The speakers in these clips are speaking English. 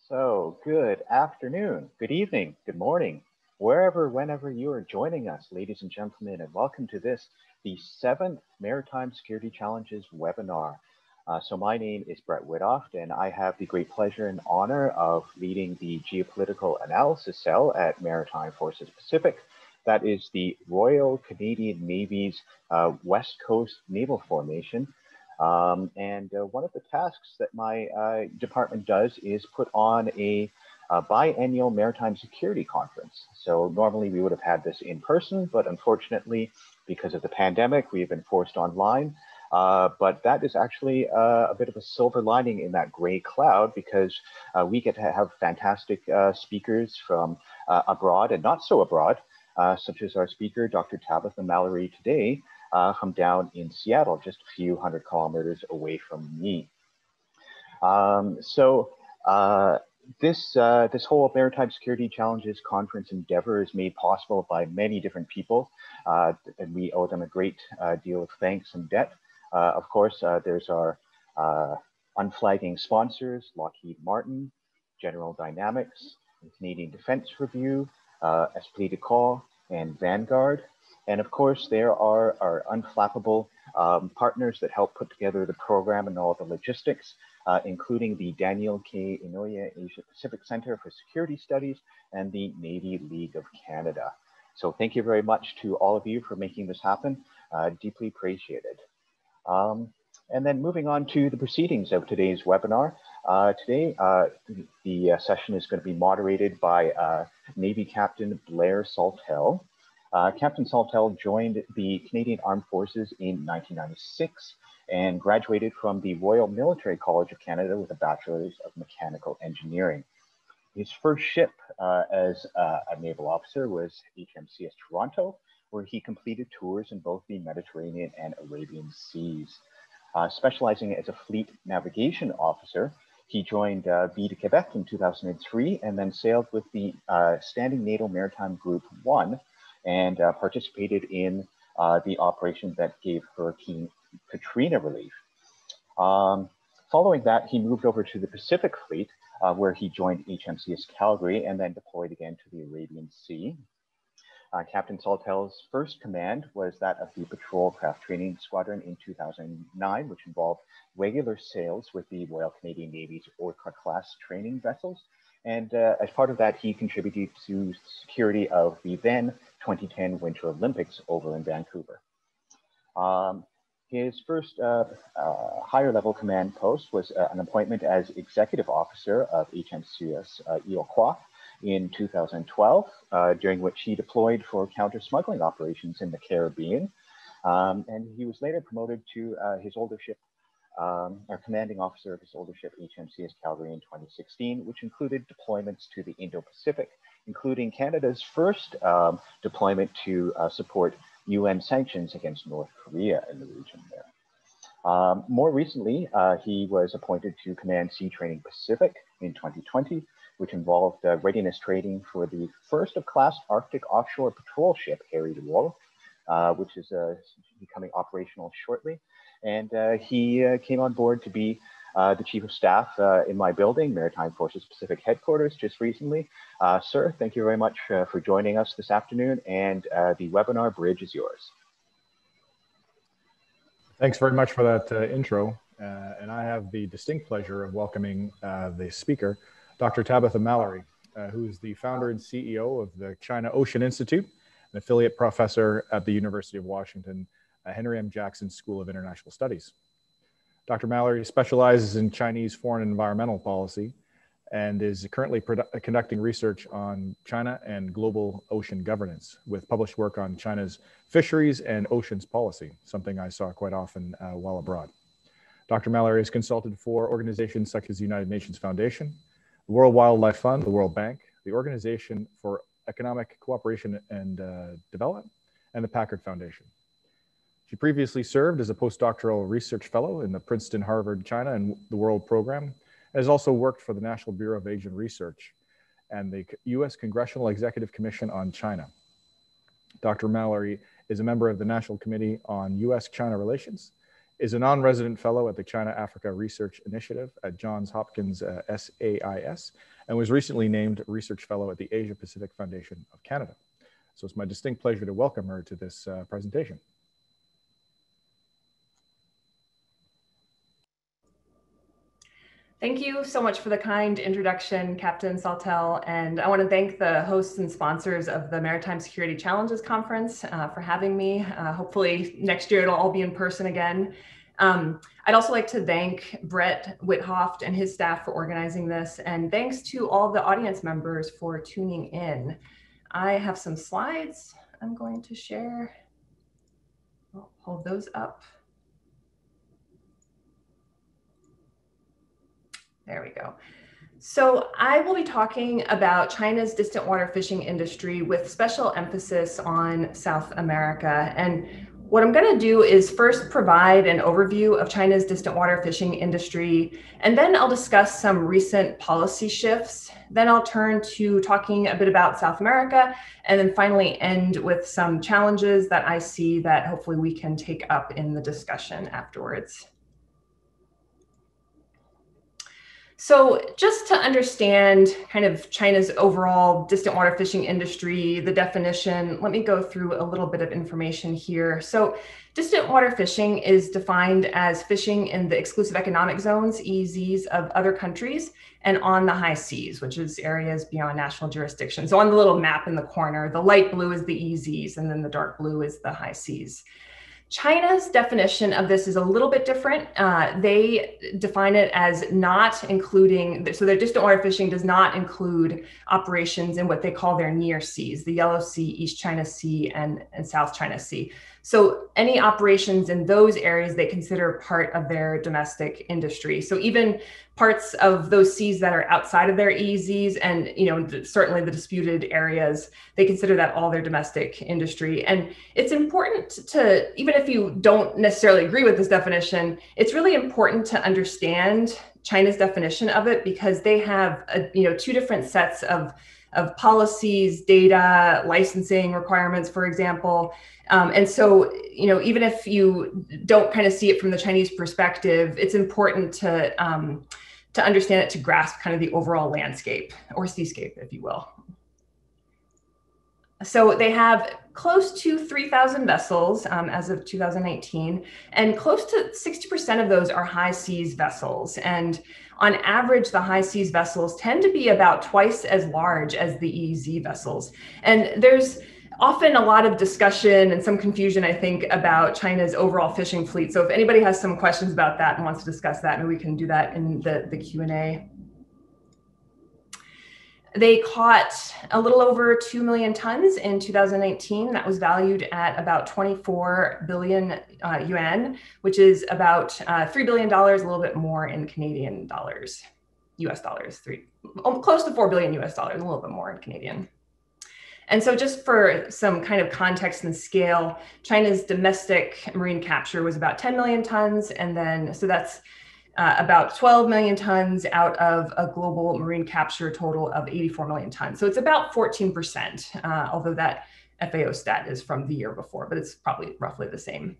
So, good afternoon, good evening, good morning, wherever, whenever you are joining us, ladies and gentlemen, and welcome to this, the seventh Maritime Security Challenges webinar. My name is Brett Widoft, and I have the great pleasure and honor of leading the Geopolitical Analysis Cell at Maritime Forces Pacific. That is the Royal Canadian Navy's West Coast Naval Formation. One of the tasks that my department does is put on a biennial maritime security conference. So normally we would have had this in person, but unfortunately, because of the pandemic, we have been forced online. But that is actually a bit of a silver lining in that gray cloud, because we get to have fantastic speakers from abroad and not so abroad, such as our speaker, Dr. Tabitha Mallory today, from down in Seattle, just a few hundred kilometers away from me. This whole Maritime Security Challenges conference endeavor is made possible by many different people, and we owe them a great deal of thanks and debt. Of course, there's our unflagging sponsors, Lockheed Martin, General Dynamics, Canadian Defense Review, Esprit de Corps, and Vanguard. And of course, there are our unflappable partners that help put together the program and all the logistics, including the Daniel K. Inouye Asia Pacific Center for Security Studies and the Navy League of Canada. So thank you very much to all of you for making this happen. Deeply appreciated. And then moving on to the proceedings of today's webinar. Today, the session is going to be moderated by Navy Captain Blair Saltel. Captain Saltel joined the Canadian Armed Forces in 1996 and graduated from the Royal Military College of Canada with a Bachelor's of Mechanical Engineering. His first ship as a naval officer was HMCS Toronto, where he completed tours in both the Mediterranean and Arabian Seas. Specializing as a fleet navigation officer, he joined V de Quebec in 2003 and then sailed with the Standing NATO Maritime Group 1 and participated in the operation that gave Hurricane Katrina relief. Following that, he moved over to the Pacific Fleet, where he joined HMCS Calgary and then deployed again to the Arabian Sea. Captain Saltel's first command was that of the Patrol Craft Training Squadron in 2009, which involved regular sails with the Royal Canadian Navy's Orca-class training vessels. And as part of that, he contributed to security of the then 2010 Winter Olympics over in Vancouver. His first higher level command post was an appointment as executive officer of HMCS Iroquois in 2012, during which he deployed for counter-smuggling operations in the Caribbean. And he was later promoted to his older ship, our commanding officer of his older ship, HMCS Calgary in 2016, which included deployments to the Indo-Pacific, including Canada's first deployment to support UN sanctions against North Korea in the region there. More recently, he was appointed to command Sea Training Pacific in 2020, which involved readiness training for the first of class Arctic offshore patrol ship, Harry de Wolf, which is becoming operational shortly. And he came on board to be the Chief of Staff in my building, Maritime Forces Pacific Headquarters, just recently. Sir, thank you very much for joining us this afternoon, and the webinar bridge is yours. Thanks very much for that intro. And I have the distinct pleasure of welcoming the speaker, Dr. Tabitha Mallory, who is the founder and CEO of the China Ocean Institute, an affiliate professor at the University of Washington, Henry M. Jackson School of International Studies. Dr. Mallory specializes in Chinese foreign and environmental policy and is currently conducting research on China and global ocean governance, with published work on China's fisheries and oceans policy, something I saw quite often while abroad. Dr. Mallory has consulted for organizations such as the United Nations Foundation, the World Wildlife Fund, the World Bank, the Organization for Economic Cooperation and Development, and the Packard Foundation. She previously served as a postdoctoral research fellow in the Princeton, Harvard, China and the World Program, and has also worked for the National Bureau of Asian Research and the U.S. Congressional Executive Commission on China. Dr. Mallory is a member of the National Committee on U.S.-China Relations is a non-resident fellow at the China-Africa Research Initiative at Johns Hopkins SAIS, and was recently named Research Fellow at the Asia Pacific Foundation of Canada. So it's my distinct pleasure to welcome her to this presentation. Thank you so much for the kind introduction, Captain Saltel, and I want to thank the hosts and sponsors of the Maritime Security Challenges Conference for having me. Hopefully next year it'll all be in person again. I'd also like to thank Brett Whithoft and his staff for organizing this, and thanks to all the audience members for tuning in. I have some slides I'm going to share. I'll hold those up. There we go. So I will be talking about China's distant water fishing industry with special emphasis on South America. And what I'm going to do is first provide an overview of China's distant water fishing industry, and then I'll discuss some recent policy shifts. Then I'll turn to talking a bit about South America, and then finally end with some challenges that I see that hopefully we can take up in the discussion afterwards. So just to understand kind of China's overall distant water fishing industry, the definition, let me go through a little bit of information here. So distant water fishing is defined as fishing in the exclusive economic zones, EEZs, of other countries and on the high seas, which is areas beyond national jurisdiction. So on the little map in the corner, the light blue is the EEZs and then the dark blue is the high seas. China's definition of this is a little bit different. They define it as not including, so their distant water fishing does not include operations in what they call their near seas, the Yellow Sea, East China Sea, and South China Sea. So any operations in those areas they consider part of their domestic industry. So even parts of those seas that are outside of their EEZs and certainly the disputed areas, they consider that all their domestic industry. And it's important to, even if you don't necessarily agree with this definition, it's really important to understand China's definition of it, because they have two different sets of policies, data, licensing requirements, for example. And so, even if you don't kind of see it from the Chinese perspective, it's important to understand it, to grasp kind of the overall landscape or seascape, if you will. So they have close to 3,000 vessels as of 2018, and close to 60% of those are high seas vessels. And on average, the high seas vessels tend to be about twice as large as the EEZ vessels. And there's often a lot of discussion and some confusion, I think, about China's overall fishing fleet. So if anybody has some questions about that and wants to discuss that, maybe we can do that in the Q&A. They caught a little over 2 million tons in 2019. That was valued at about 24 billion yuan, which is about $3 billion, a little bit more in Canadian dollars, US dollars, close to 4 billion US dollars, a little bit more in Canadian. And so just for some kind of context and scale, China's domestic marine capture was about 10 million tons. And then, so that's about 12 million tons out of a global marine capture total of 84 million tons. So it's about 14%, although that FAO stat is from the year before, but it's probably roughly the same.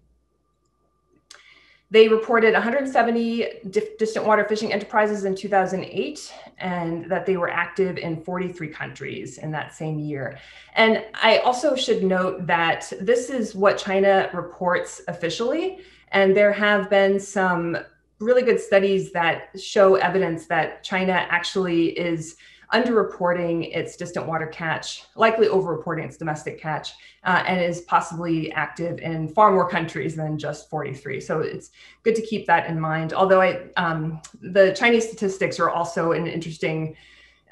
They reported 170 distant water fishing enterprises in 2008, and that they were active in 43 countries in that same year. And I also should note that this is what China reports officially, and there have been some really good studies that show evidence that China actually is underreporting its distant water catch, likely overreporting its domestic catch, and is possibly active in far more countries than just 43. So it's good to keep that in mind. Although the Chinese statistics are also an interesting,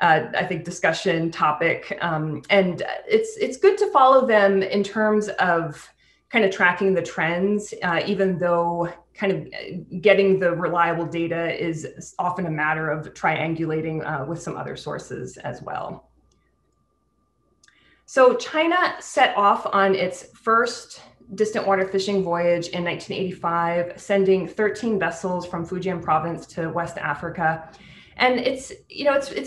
I think, discussion topic. And it's good to follow them in terms of kind of tracking the trends, even though kind of getting the reliable data is often a matter of triangulating with some other sources as well. So China set off on its first distant water fishing voyage in 1985, sending 13 vessels from Fujian province to West Africa. And it's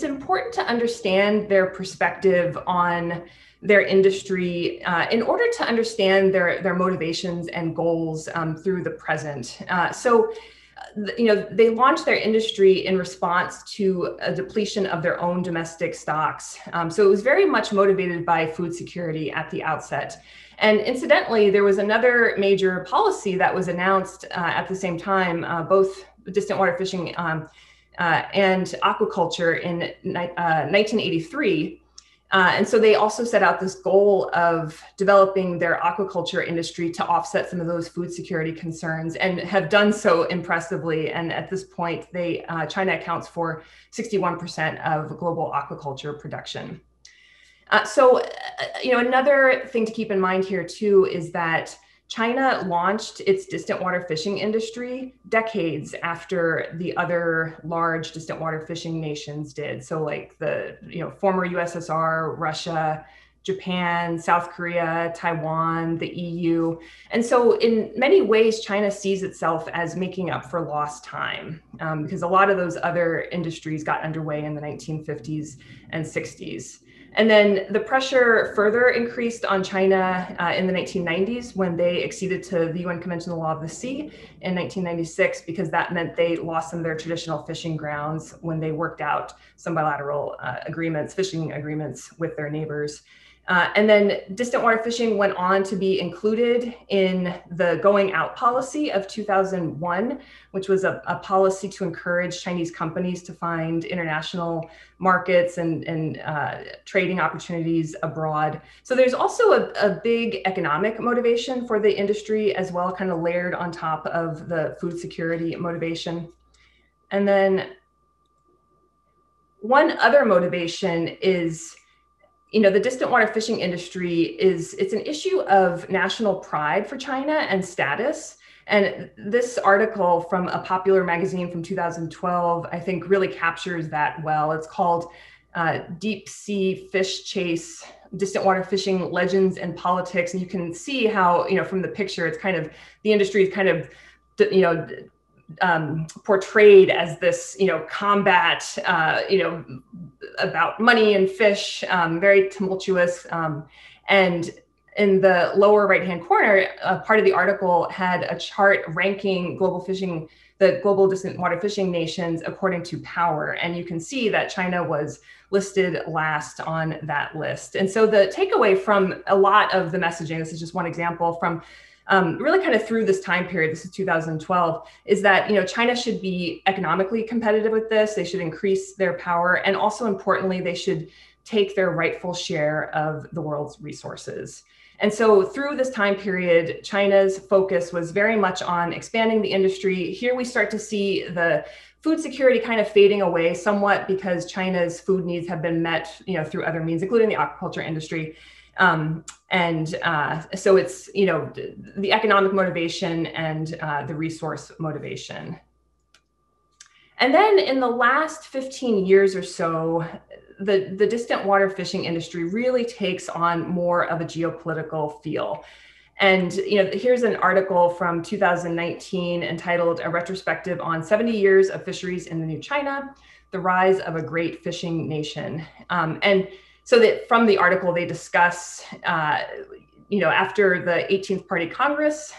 important to understand their perspective on their industry in order to understand their motivations and goals through the present. They launched their industry in response to a depletion of their own domestic stocks. So it was very much motivated by food security at the outset. And incidentally, there was another major policy that was announced at the same time, both distant water fishing and aquaculture in 1983. And so they also set out this goal of developing their aquaculture industry to offset some of those food security concerns, and have done so impressively. And at this point, China accounts for 61% of global aquaculture production. Another thing to keep in mind here too is that China launched its distant water fishing industry decades after the other large distant water fishing nations did. So like the former USSR, Russia, Japan, South Korea, Taiwan, the EU. And so in many ways, China sees itself as making up for lost time because a lot of those other industries got underway in the 1950s and 60s. And then the pressure further increased on China in the 1990s when they acceded to the UN Convention on the Law of the Sea in 1996, because that meant they lost some of their traditional fishing grounds when they worked out some bilateral fishing agreements with their neighbors. And then distant water fishing went on to be included in the going out policy of 2001, which was a policy to encourage Chinese companies to find international markets and trading opportunities abroad. So there's also a big economic motivation for the industry as well, kind of layered on top of the food security motivation. And then one other motivation is, the distant water fishing industry it's an issue of national pride for China and status. And this article from a popular magazine from 2012, I think really captures that well. It's called Deep Sea Fish Chase, Distant Water Fishing Legends and Politics. And you can see how, from the picture, it's kind of, the industry is kind of, portrayed as this, combat, about money and fish, very tumultuous. And in the lower right-hand corner, part of the article had a chart ranking the global distant water fishing nations according to power. And you can see that China was listed last on that list. And so the takeaway from a lot of the messaging, this is just one example from really kind of through this time period, this is 2012, is that China should be economically competitive with this. They should increase their power, and also importantly, they should take their rightful share of the world's resources. And so through this time period, China's focus was very much on expanding the industry. Here we start to see the food security kind of fading away somewhat because China's food needs have been met, through other means, including the aquaculture industry. So it's, the economic motivation and the resource motivation. And then in the last 15 years or so, the distant water fishing industry really takes on more of a geopolitical feel. And here's an article from 2019 entitled "A Retrospective on 70 Years of Fisheries in the New China, the Rise of a Great Fishing Nation." And so that from the article, they discuss, after the 18th Party Congress,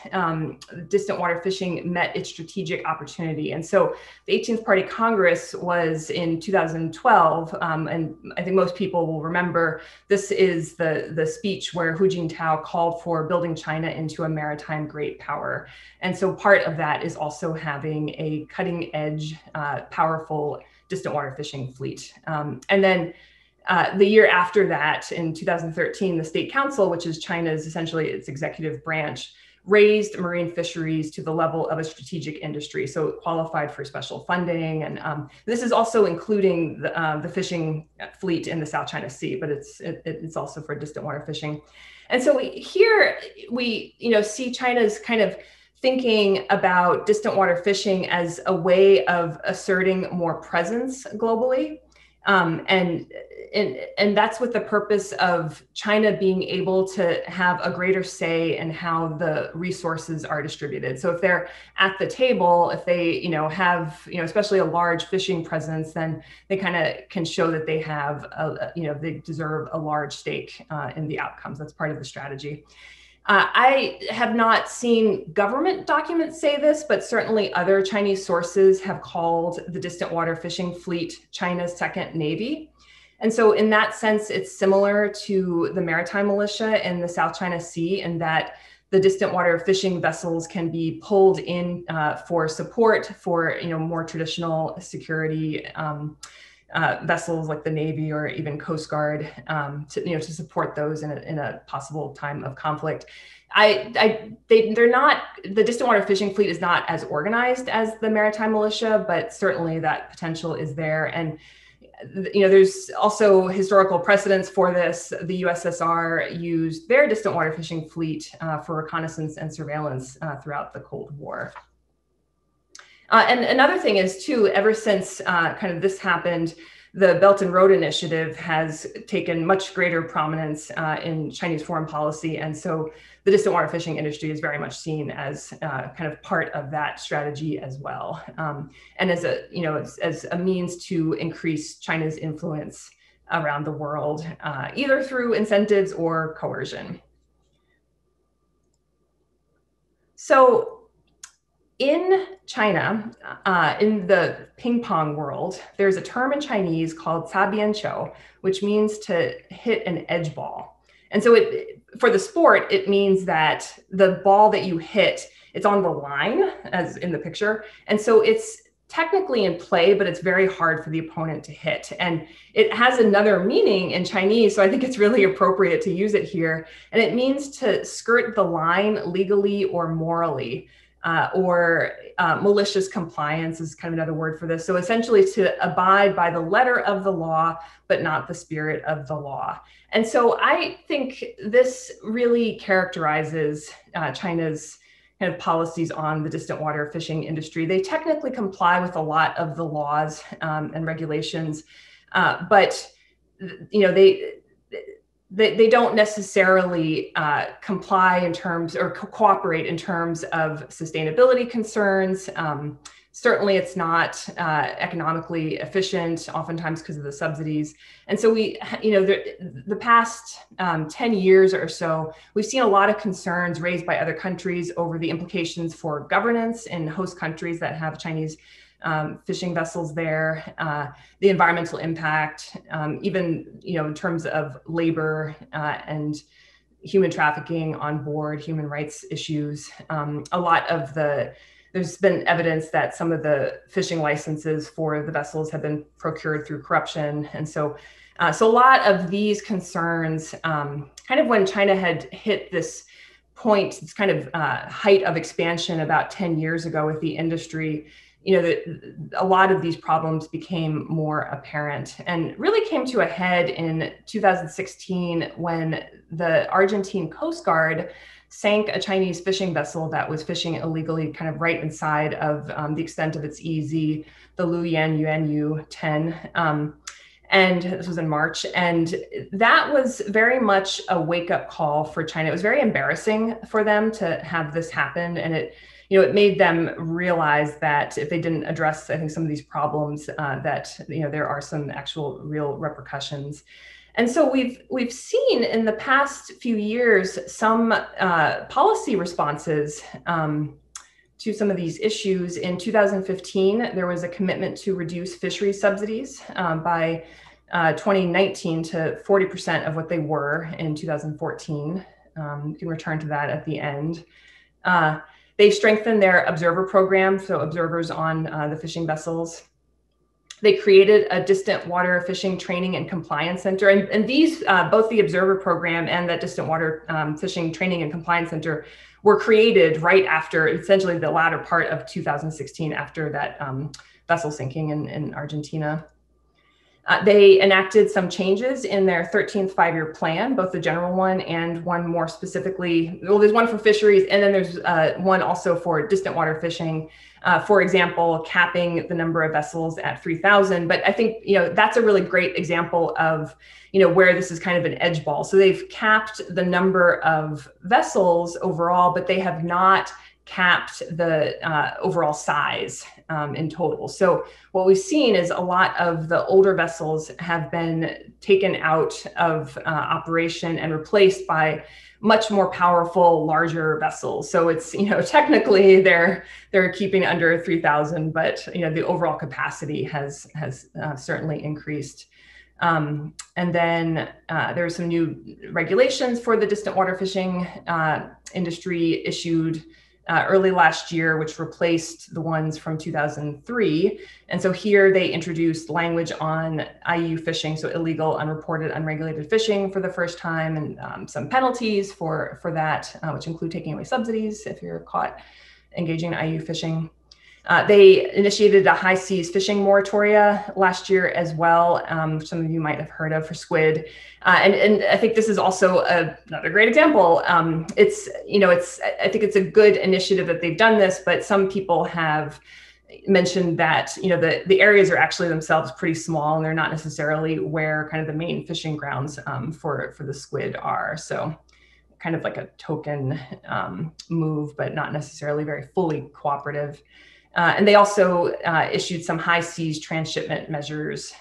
distant water fishing met its strategic opportunity. And so the 18th Party Congress was in 2012. And I think most people will remember, this is the speech where Hu Jintao called for building China into a maritime great power. And so part of that is also having a cutting edge, powerful distant water fishing fleet. And then the year after that, in 2013, the State Council, which is China's essentially its executive branch, raised marine fisheries to the level of a strategic industry. So it qualified for special funding. And this is also including the fishing fleet in the South China Sea, but it's also for distant water fishing. And so here we see China's kind of thinking about distant water fishing as a way of asserting more presence globally. And that's with the purpose of China being able to have a greater say in how the resources are distributed. So if they're at the table, if they, have, especially a large fishing presence, then they kind of can show that they have, they deserve a large stake in the outcomes. That's part of the strategy. I have not seen government documents say this, but certainly other Chinese sources have called the distant water fishing fleet China's second navy. And so in that sense, it's similar to the maritime militia in the South China Sea, in that the distant water fishing vessels can be pulled in for support for more traditional security vessels like the Navy or even Coast Guard to support those in a possible time of conflict. They're not, the distant water fishing fleet is not as organized as the maritime militia, but certainly that potential is there. And there's also historical precedents for this. The USSR used their distant water fishing fleet for reconnaissance and surveillance throughout the Cold War. And another thing is too, ever since kind of this happened, the Belt and Road Initiative has taken much greater prominence in Chinese foreign policy. And so the distant water fishing industry is very much seen as kind of part of that strategy as well. And as a means to increase China's influence around the world, either through incentives or coercion. So in China, in the ping pong world, there's a term in Chinese called Sabiancho, which means to hit an edge ball. And so for the sport, it means that the ball that you hit, it's on the line, as in the picture. And so it's technically in play, but it's very hard for the opponent to hit. And it has another meaning in Chinese, so I think it's really appropriate to use it here. And it means to skirt the line legally or morally. Or malicious compliance is kind of another word for this. So essentially to abide by the letter of the law, but not the spirit of the law. And so I think this really characterizes China's kind of policies on the distant water fishing industry. They technically comply with a lot of the laws and regulations, but they don't necessarily comply in terms or cooperate in terms of sustainability concerns. Certainly it's not economically efficient, oftentimes because of the subsidies. And so the past 10 years or so, we've seen a lot of concerns raised by other countries over the implications for governance in host countries that have Chinese fishing vessels there, the environmental impact, even in terms of labor and human trafficking on board, human rights issues. There's been evidence that some of the fishing licenses for the vessels have been procured through corruption, and so a lot of these concerns, kind of when China had hit this point, this kind of height of expansion about 10 years ago with the industry. A lot of these problems became more apparent and really came to a head in 2016 when the Argentine Coast Guard sank a Chinese fishing vessel that was fishing illegally kind of right inside of the extent of its EEZ, the Luyan Yuanyu 10. And this was in March. And that was very much a wake-up call for China. It was very embarrassing for them to have this happen. And it made them realize that if they didn't address, I think, some of these problems, that there are some actual real repercussions. And so we've seen in the past few years some policy responses to some of these issues. In 2015, there was a commitment to reduce fisheries subsidies by 2019 to 40% of what they were in 2014. You can return to that at the end. They strengthened their observer program, so observers on the fishing vessels. They created a distant water fishing training and compliance center. And these, both the observer program and that distant water fishing training and compliance center were created right after, essentially the latter part of 2016, after that vessel sinking in Argentina. They enacted some changes in their 13th five-year plan, both the general one and one more specifically. Well, there's one for fisheries, and then there's one also for distant water fishing. For example, capping the number of vessels at 3,000. But I think, that's a really great example of, where this is kind of an edge ball. So they've capped the number of vessels overall, but they have not capped the overall size in total. So what we've seen is a lot of the older vessels have been taken out of operation and replaced by much more powerful, larger vessels. So it's, technically they're keeping under 3,000, but the overall capacity has certainly increased. And then there are some new regulations for the distant water fishing industry issued early last year, which replaced the ones from 2003. And so here they introduced language on IU fishing, so illegal, unreported, unregulated fishing for the first time, and some penalties for that, which include taking away subsidies if you're caught engaging in IU fishing. They initiated a high seas fishing moratoria last year as well, which some of you might have heard of, for squid. And I think this is also another great example. I think it's a good initiative that they've done this, but some people have mentioned that, the areas are actually themselves pretty small, and they're not necessarily where kind of the main fishing grounds for the squid are. So kind of like a token move, but not necessarily very fully cooperative. And they also issued some high seas transshipment measures,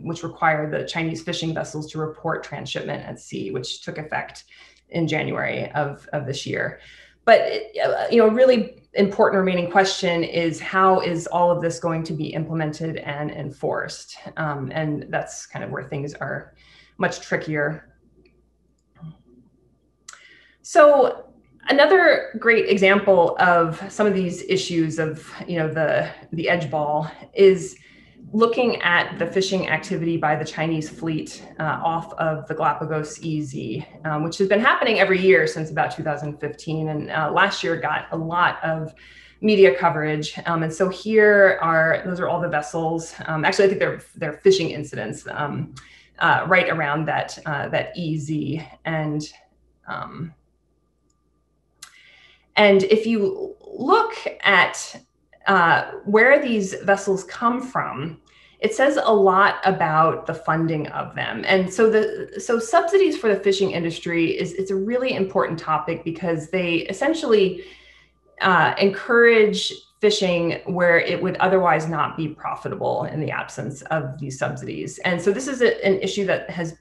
which require the Chinese fishing vessels to report transshipment at sea, which took effect in January of this year. But, a really important remaining question is, how is all of this going to be implemented and enforced? And that's kind of where things are much trickier. So another great example of some of these issues of, the edge ball is looking at the fishing activity by the Chinese fleet off of the Galapagos EZ, which has been happening every year since about 2015. And last year got a lot of media coverage. And so those are all the vessels. Actually, I think they're fishing incidents right around that EZ. And if you look at where these vessels come from, it says a lot about the funding of them. And so subsidies for the fishing industry it's a really important topic, because they essentially encourage fishing where it would otherwise not be profitable in the absence of these subsidies. And so this is an issue that has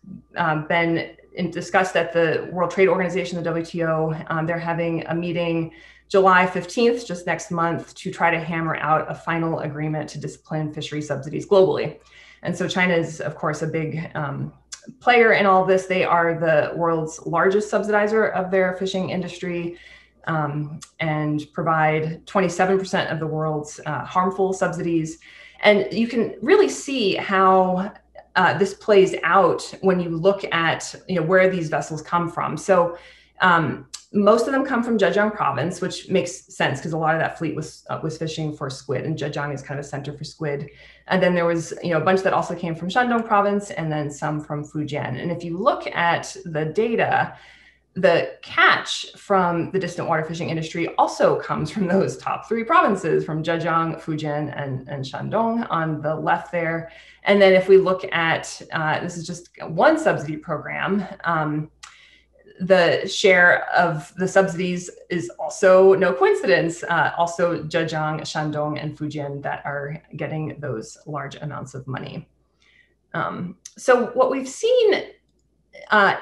been discussed at the World Trade Organization, the WTO. They're having a meeting July 15th, just next month, to try to hammer out a final agreement to discipline fishery subsidies globally. And so China is, of course, a big player in all of this. They are the world's largest subsidizer of their fishing industry, and provide 27% of the world's harmful subsidies. And you can really see how this plays out when you look at where these vessels come from. So most of them come from Zhejiang province, which makes sense because a lot of that fleet was fishing for squid, and Zhejiang is kind of a center for squid. And then there was a bunch that also came from Shandong province, and then some from Fujian. And if you look at the data, the catch from the distant water fishing industry also comes from those top three provinces, from Zhejiang, Fujian, and Shandong on the left there. And then if we look at, this is just one subsidy program, the share of the subsidies is also, no coincidence, also Zhejiang, Shandong, and Fujian that are getting those large amounts of money. So what we've seen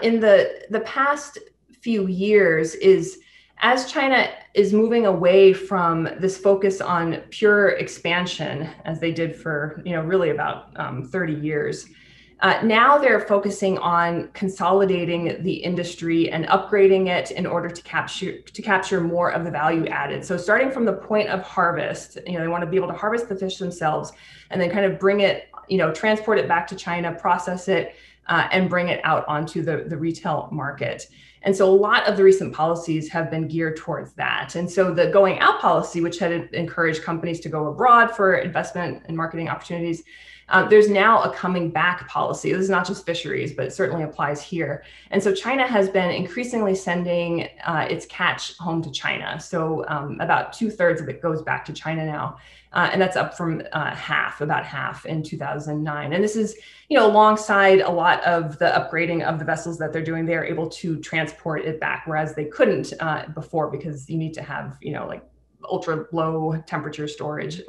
in the past few years is, as China is moving away from this focus on pure expansion, as they did for really about 30 years, now they're focusing on consolidating the industry and upgrading it in order to capture more of the value added. So starting from the point of harvest, they want to be able to harvest the fish themselves, and then kind of bring it, transport it back to China, process it, and bring it out onto the retail market. And so a lot of the recent policies have been geared towards that. And so the going out policy, which had encouraged companies to go abroad for investment and marketing opportunities, there's now a coming back policy. This is not just fisheries, but it certainly applies here. And so China has been increasingly sending its catch home to China. So about 2/3 of it goes back to China now. And that's up from about half in 2009. And this is, alongside a lot of the upgrading of the vessels that they're doing, they're able to transport it back, whereas they couldn't before, because you need to have, like ultra low temperature storage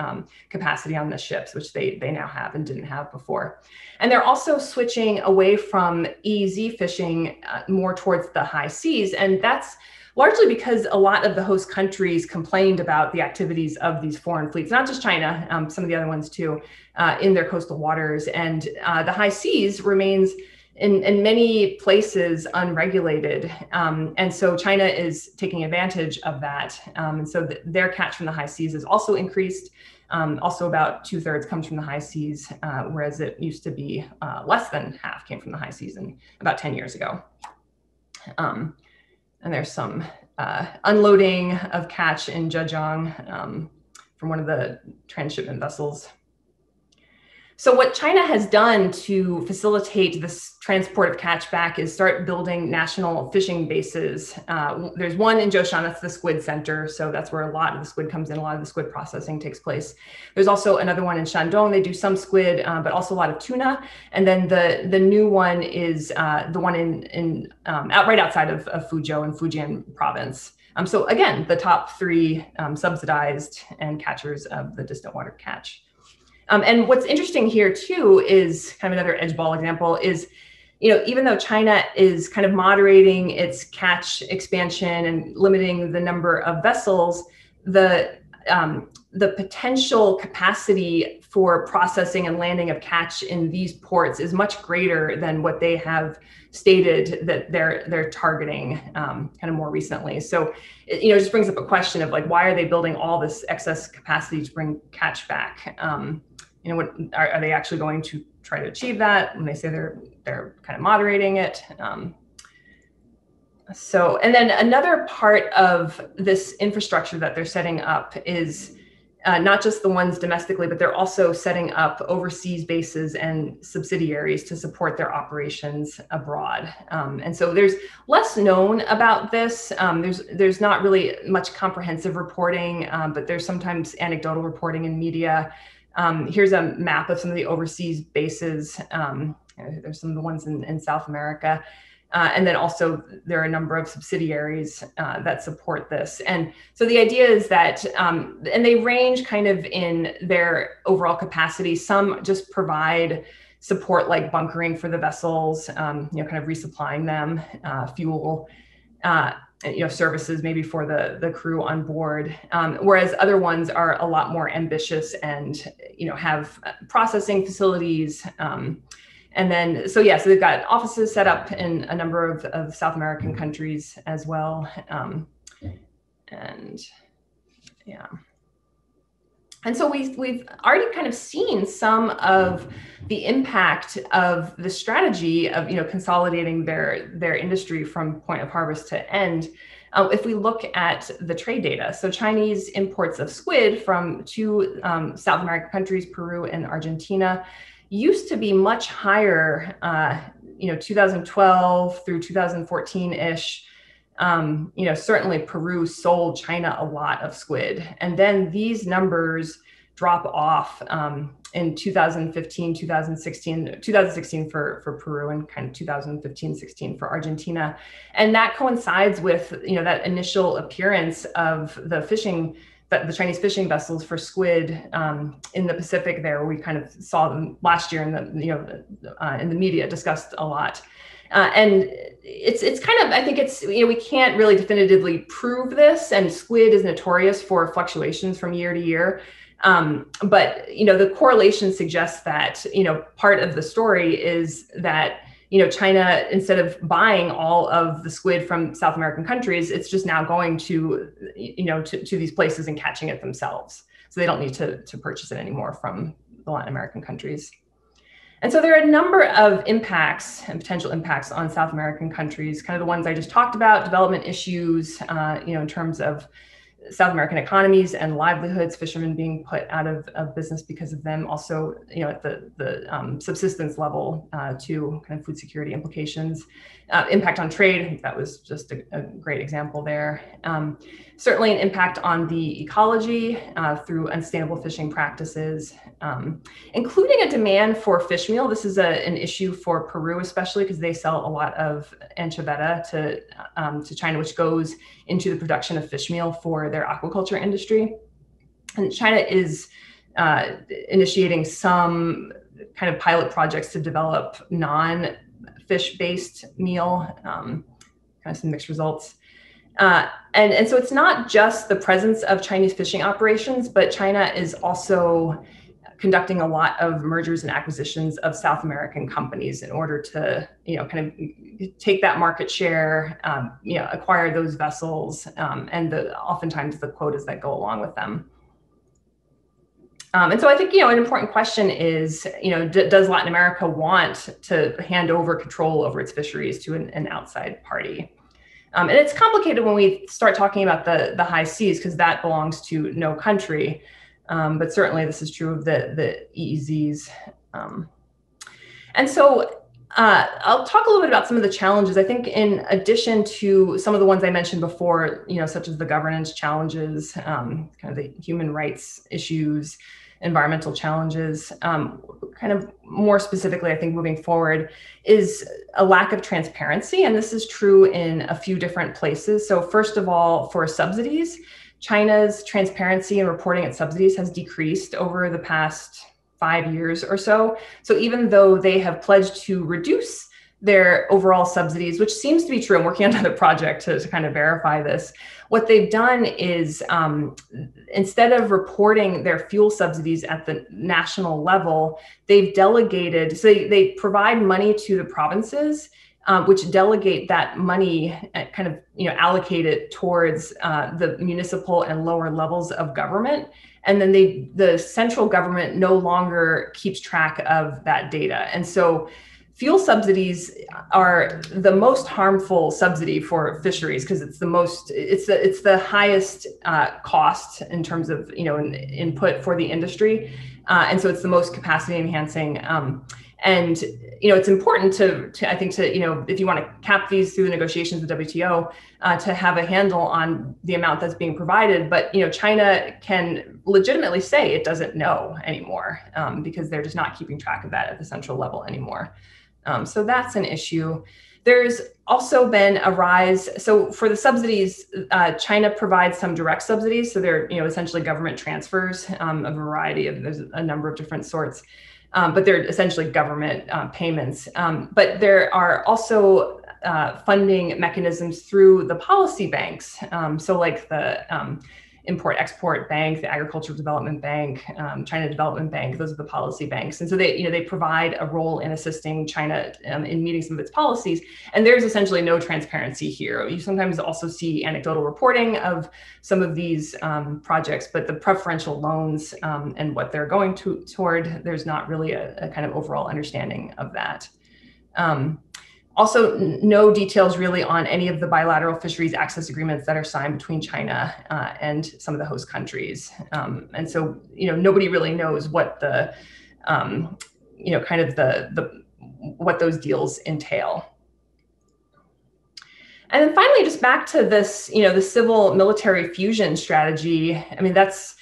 capacity on the ships, which they now have and didn't have before. And they're also switching away from EEZ fishing more towards the high seas. And that's largely because a lot of the host countries complained about the activities of these foreign fleets, not just China, some of the other ones too, in their coastal waters. And the high seas remains in many places unregulated. And so China is taking advantage of that. And so their catch from the high seas is also increased. Also about 2/3 comes from the high seas, whereas it used to be less than half came from the high seas about 10 years ago. And there's some unloading of catch in Zhejiang from one of the transshipment vessels. So what China has done to facilitate this transport of catch back is start building national fishing bases. There's one in Zhoushan, that's the squid center. So that's where a lot of the squid comes in, a lot of the squid processing takes place. There's also another one in Shandong. They do some squid, but also a lot of tuna. And then the new one is the one right outside of Fuzhou in Fujian province. So again, the top 3 subsidized and catchers of the distant water catch. And what's interesting here too is kind of another edge ball example is, even though China is kind of moderating its catch expansion and limiting the number of vessels, the potential capacity for processing and landing of catch in these ports is much greater than what they have stated that they're targeting kind of more recently. So it just brings up a question of like, why are they building all this excess capacity to bring catch back? What are they actually going to try to achieve that when they say they're kind of moderating it? And then another part of this infrastructure that they're setting up is not just the ones domestically, but they're also setting up overseas bases and subsidiaries to support their operations abroad. And so there's less known about this. There's not really much comprehensive reporting, but there's sometimes anecdotal reporting in media. Here's a map of some of the overseas bases. There's some of the ones in South America. And then also there are a number of subsidiaries that support this. And so the idea is that, and they range kind of in their overall capacity. Some just provide support like bunkering for the vessels, kind of resupplying them, fuel, services maybe for the crew on board, whereas other ones are a lot more ambitious and, have processing facilities. And then, so they've got offices set up in a number of South American countries as well. And so we've already kind of seen some of the impact of the strategy of consolidating their industry from point of harvest to end. If we look at the trade data, so Chinese imports of squid from 2 South American countries, Peru and Argentina, used to be much higher, 2012 through 2014-ish. Certainly Peru sold China a lot of squid. And then these numbers drop off in 2015, 2016 for Peru, and kind of 2015-16 for Argentina. And that coincides with, that initial appearance of the Chinese fishing vessels for squid in the Pacific there. We kind of saw them last year in the media discussed a lot. And it's kind of, I think it's, we can't really definitively prove this, and squid is notorious for fluctuations from year to year. But, the correlation suggests that, part of the story is that, China, instead of buying all of the squid from South American countries, it's just now going to, to these places and catching it themselves. So they don't need to purchase it anymore from the Latin American countries. And so there are a number of impacts and potential impacts on South American countries, kind of the ones I just talked about, development issues, in terms of South American economies and livelihoods, fishermen being put out of business because of them. Also, at the subsistence level, to kind of food security implications, impact on trade. I think that was just a great example there. Certainly an impact on the ecology through unsustainable fishing practices, including a demand for fish meal. This is an issue for Peru, especially because they sell a lot of anchoveta to China, which goes into the production of fish meal for their aquaculture industry. And China is initiating some kind of pilot projects to develop non-fish-based meal, kind of some mixed results. And so it's not just the presence of Chinese fishing operations, but China is also conducting a lot of mergers and acquisitions of South American companies in order to, kind of take that market share, acquire those vessels, and oftentimes the quotas that go along with them. And so I think, an important question is, does Latin America want to hand over control over its fisheries to an outside party? And it's complicated when we start talking about the high seas, because that belongs to no country. But certainly this is true of the EEZs. And so I'll talk a little bit about some of the challenges. I think in addition to some of the ones I mentioned before, such as the governance challenges, kind of the human rights issues, environmental challenges, kind of more specifically, I think moving forward, is a lack of transparency. And this is true in a few different places. So first of all, for subsidies, China's transparency and reporting its subsidies has decreased over the past 5 years or so. So even though they have pledged to reduce their overall subsidies, which seems to be true, I'm working on another project to kind of verify this, what they've done is instead of reporting their fuel subsidies at the national level, they've delegated, so they provide money to the provinces, which delegate that money, kind of allocate it towards the municipal and lower levels of government. And then the central government no longer keeps track of that data. And so fuel subsidies are the most harmful subsidy for fisheries because it's the highest cost in terms of input for the industry, and so it's the most capacity enhancing. And it's important to I think if you want to cap these through the negotiations with WTO, to have a handle on the amount that's being provided. But China can legitimately say it doesn't know anymore because they're just not keeping track of that at the central level anymore. So that's an issue. There's also been a rise. So for the subsidies, China provides some direct subsidies. So they're essentially government transfers, a variety of, there's a number of different sorts, but they're essentially government payments. But there are also funding mechanisms through the policy banks. So like the Import-Export Bank, the Agricultural Development Bank, China Development Bank, those are the policy banks. And so they provide a role in assisting China in meeting some of its policies. And there's essentially no transparency here. You sometimes also see anecdotal reporting of some of these projects, but the preferential loans and what they're going toward, there's not really a kind of overall understanding of that. Also, no details really on any of the bilateral fisheries access agreements that are signed between China and some of the host countries. And so, nobody really knows what the, kind of what those deals entail. And then finally, just back to this, the civil military fusion strategy. I mean, that's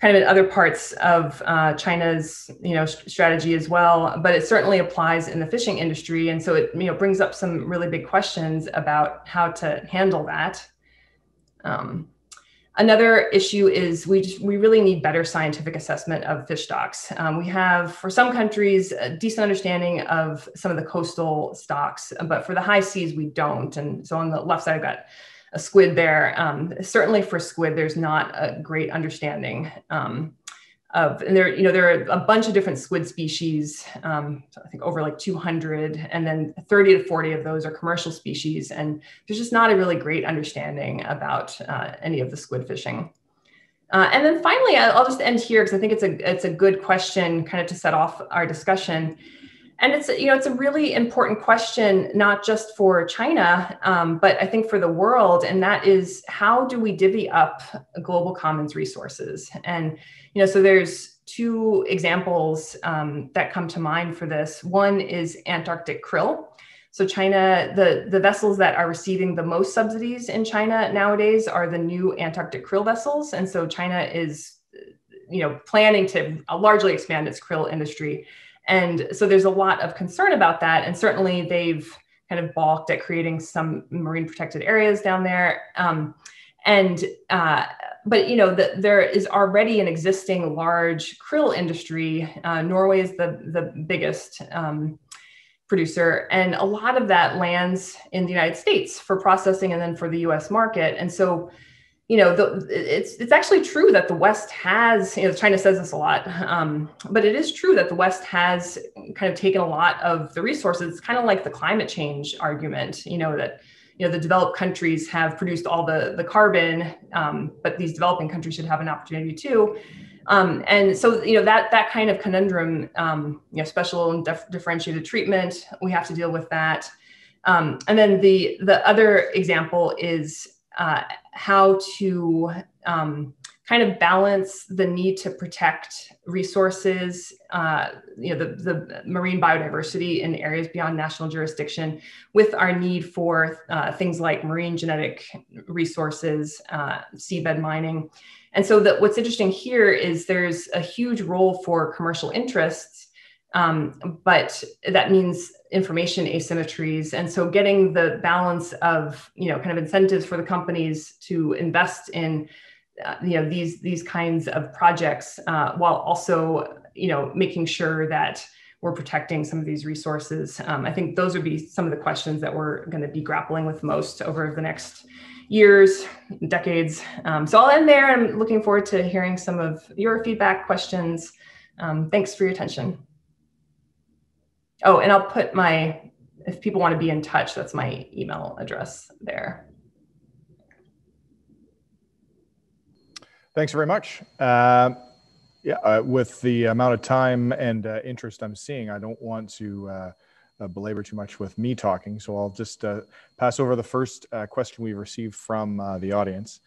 kind of in other parts of China's, strategy as well, but it certainly applies in the fishing industry. And so it, brings up some really big questions about how to handle that. Another issue is we really need better scientific assessment of fish stocks. We have, for some countries, a decent understanding of some of the coastal stocks, but for the high seas, we don't. And so on the left side, I've got a squid there. Certainly for squid, there's not a great understanding of, and there are a bunch of different squid species, I think over like 200, and then 30 to 40 of those are commercial species. And there's just not a really great understanding about any of the squid fishing. And then finally, I'll just end here because I think it's a good question kind of to set off our discussion. And it's, it's a really important question, not just for China, but I think for the world. And that is, how do we divvy up global commons resources? And, so there's two examples that come to mind for this. One is Antarctic krill. So China, the vessels that are receiving the most subsidies in China nowadays are the new Antarctic krill vessels. And so China is, planning to largely expand its krill industry. And so there's a lot of concern about that. And certainly they've kind of balked at creating some marine protected areas down there. But there is already an existing large krill industry. Norway is the biggest producer, and a lot of that lands in the United States for processing and then for the US market. And so, it's actually true that the West has, China says this a lot, but it is true that the West has kind of taken a lot of the resources. It's kind of like the climate change argument, that, the developed countries have produced all the carbon, but these developing countries should have an opportunity too. And so, that kind of conundrum, special and differentiated treatment, we have to deal with that. And then the other example is how to kind of balance the need to protect resources, the marine biodiversity in areas beyond national jurisdiction, with our need for things like marine genetic resources, seabed mining. And so what's interesting here is there's a huge role for commercial interests, but that means information asymmetries. And so getting the balance of, kind of incentives for the companies to invest in, these kinds of projects, while also, making sure that we're protecting some of these resources. I think those would be some of the questions that we're going to be grappling with most over the next years, decades. So I'll end there. I'm looking forward to hearing some of your feedback, questions. Thanks for your attention. Oh, and I'll put if people want to be in touch, that's my email address there. Thanks very much. With the amount of time and interest I'm seeing, I don't want to belabor too much with me talking. So I'll just pass over the first question we've received from the audience.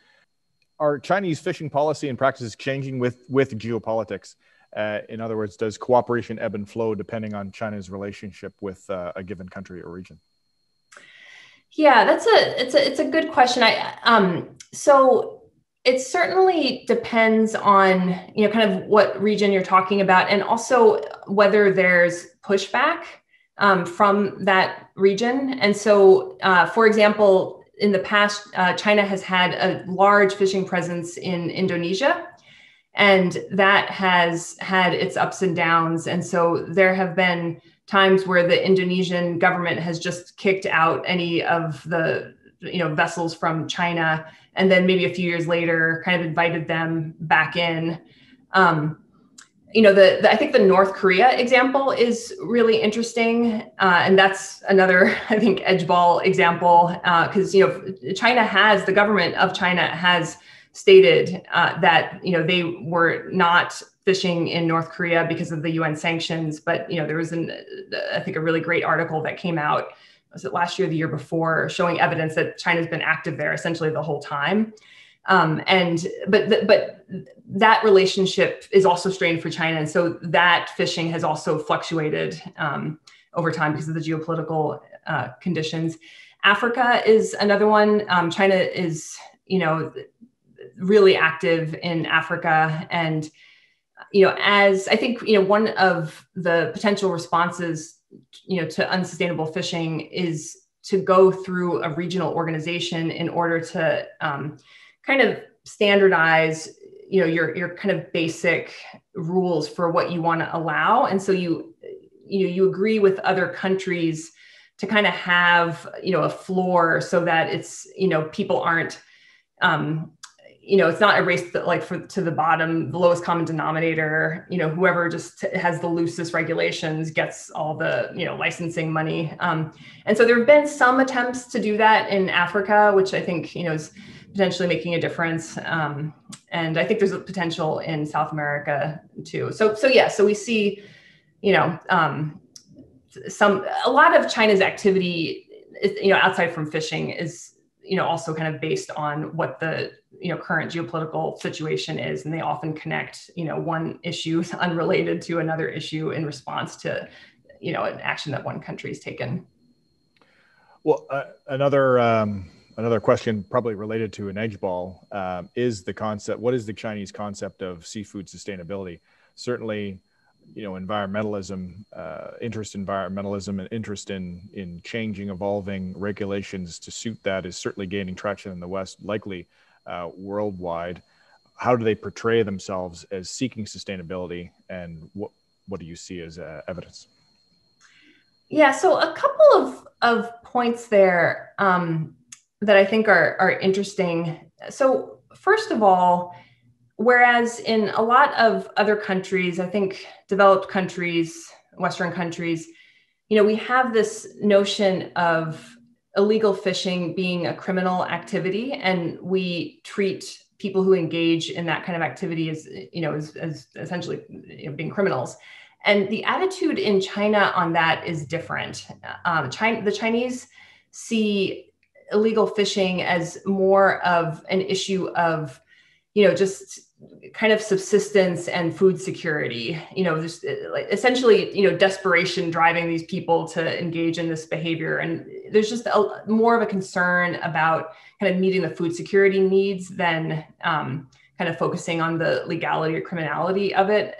Are Chinese fishing policy and practices changing with geopolitics? In other words, does cooperation ebb and flow depending on China's relationship with a given country or region? Yeah, it's a good question. So it certainly depends on, kind of what region you're talking about, and also whether there's pushback from that region. And so, for example, in the past, China has had a large fishing presence in Indonesia, and that has had its ups and downs. And so there have been times where the Indonesian government has just kicked out any of the vessels from China, and then maybe a few years later kind of invited them back in. I think the North Korea example is really interesting. And that's another, I think, edgeball example, because, the government of China has stated that, they were not fishing in North Korea because of the UN sanctions. But, there was I think a really great article that came out, was it last year or the year before, showing evidence that China's been active there essentially the whole time. But that relationship is also strained for China. And so that fishing has also fluctuated over time because of the geopolitical conditions. Africa is another one. China is, really active in Africa. And, as I think, one of the potential responses, to unsustainable fishing is to go through a regional organization in order to kind of standardize, your kind of basic rules for what you want to allow. And so you agree with other countries to kind of have, a floor so that it's, people aren't, it's not a race that to the bottom, the lowest common denominator, whoever just has the loosest regulations gets all the, licensing money. And so there have been some attempts to do that in Africa, which I think, is potentially making a difference. And I think there's a potential in South America too. So we see, a lot of China's activity, outside from fishing is, also kind of based on what the, current geopolitical situation is. And they often connect, one issue unrelated to another issue in response to, an action that one country has taken. Well, another question probably related to an edge ball is the concept. What is the Chinese concept of seafood sustainability? Certainly, environmentalism, interest in environmentalism and interest in changing, evolving regulations to suit that is certainly gaining traction in the West, likely worldwide. How do they portray themselves as seeking sustainability, and what do you see as evidence? Yeah, so a couple of points there that I think are interesting. So first of all, whereas in a lot of other countries, I think developed countries, Western countries, we have this notion of illegal fishing being a criminal activity, and we treat people who engage in that kind of activity as essentially being criminals. And the attitude in China on that is different. The Chinese see illegal fishing as more of an issue of, just kind of subsistence and food security, just essentially, desperation driving these people to engage in this behavior. And there's just more of a concern about kind of meeting the food security needs than kind of focusing on the legality or criminality of it.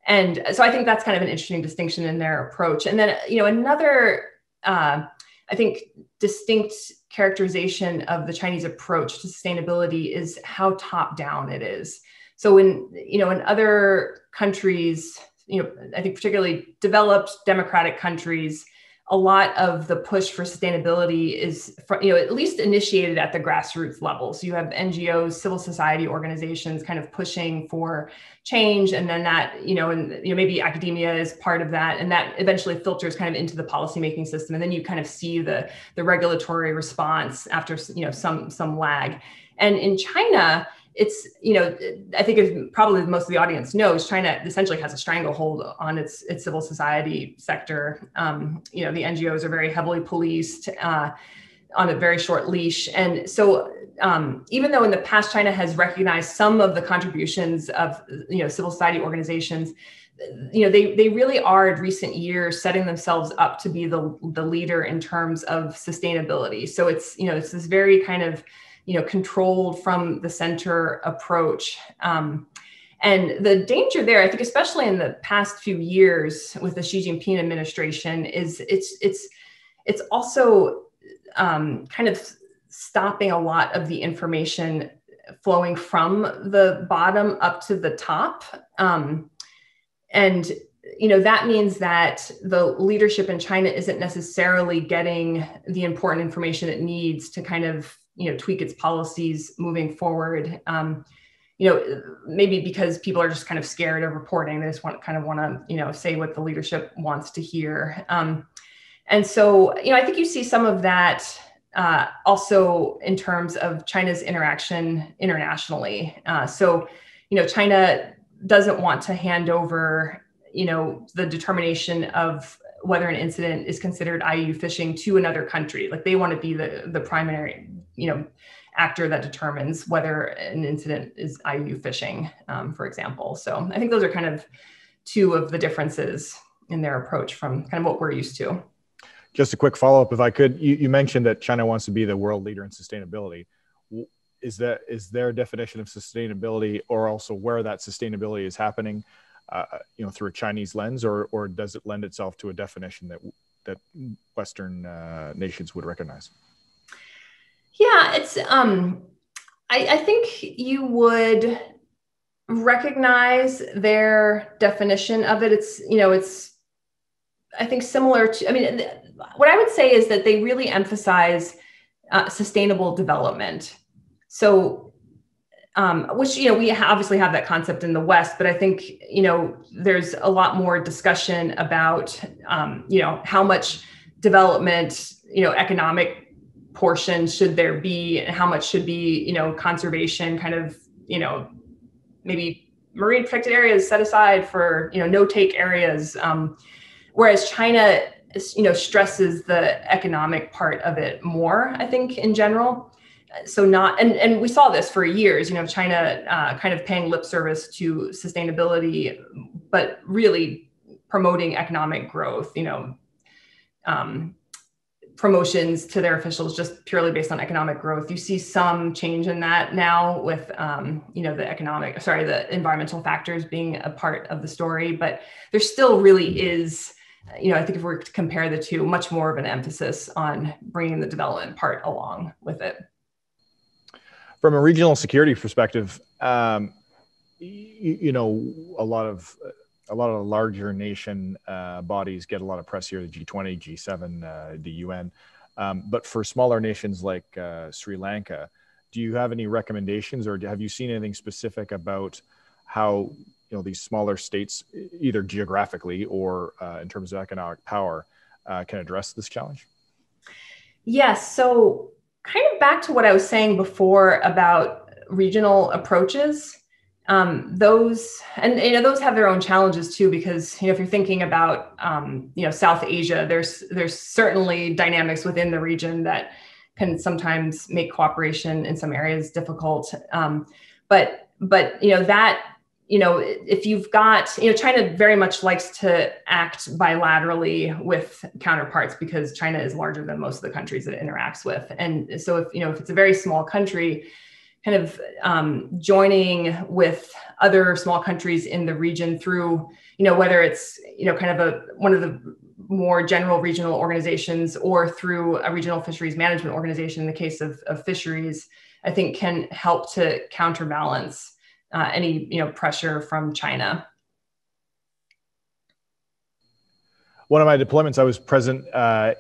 And so I think that's kind of an interesting distinction in their approach. And then, another, I think, distinct characterization of the Chinese approach to sustainability is how top down it is. So in other countries, I think particularly developed democratic countries, a lot of the push for sustainability is, at least initiated at the grassroots level. So you have NGOs, civil society organizations kind of pushing for change. And then that, and maybe academia is part of that. And that eventually filters kind of into the policymaking system. And then you kind of see the regulatory response after, some lag. And in China, it's, I think as probably most of the audience knows, China essentially has a stranglehold on its civil society sector. The NGOs are very heavily policed on a very short leash. And so even though in the past China has recognized some of the contributions of, civil society organizations, they really are in recent years setting themselves up to be the leader in terms of sustainability. So it's this very kind of, controlled from the center approach. And the danger there, I think, especially in the past few years with the Xi Jinping administration, is it's also kind of stopping a lot of the information flowing from the bottom up to the top. And that means that the leadership in China isn't necessarily getting the important information it needs to kind of tweak its policies moving forward. Maybe because people are just kind of scared of reporting. They just want to, say what the leadership wants to hear. And so, I think you see some of that also in terms of China's interaction internationally. China doesn't want to hand over, the determination of whether an incident is considered IUU fishing to another country. Like they want to be the primary, actor that determines whether an incident is IUU fishing, for example. So I think those are kind of two of the differeces in their approach from kind of what we're used to. Just a quick follow-up, if I could. You mentioned that China wants to be the world leader in sustainability. Is their definition of sustainability, or also where that sustainability is happening, through a Chinese lens, or does it lend itself to a definition that Western nations would recognize? Yeah, it's. I think you would recognize their definition of it. It's. I think similar to. What I would say is that they really emphasize sustainable development. So, which we obviously have that concept in the West, but I think there's a lot more discussion about how much development, economic portion should there be, and how much should be, conservation, kind of, maybe marine protected areas set aside for, no take areas. Whereas China, stresses the economic part of it more, I think, in general. So and we saw this for years, China kind of paying lip service to sustainability, but really promoting economic growth, promotions to their officials just purely based on economic growth. You see some change in that now with, the environmental factors being a part of the story, but there still really is, I think if we're to compare the two, much more of an emphasis on bringing the development part along with it. From a regional security perspective, a lot of the larger nation bodies get a lot of press here, the G20, G7, the UN. But for smaller nations like Sri Lanka, do you have any recommendations, or have you seen anything specific about how these smaller states, either geographically or in terms of economic power, can address this challenge? Yes. So kind of back to what I was saying before about regional approaches. Those have their own challenges too, because if you're thinking about South Asia, there's certainly dynamics within the region that can sometimes make cooperation in some areas difficult. If you've got, China very much likes to act bilaterally with counterparts because China is larger than most of the countries that it interacts with, and so if it's a very small country, kind of joining with other small countries in the region through, whether it's, kind of one of the more general regional organizations or through a regional fisheries management organization in the case of fisheries, I think can help to counterbalance any, pressure from China. One of my deployments, I was present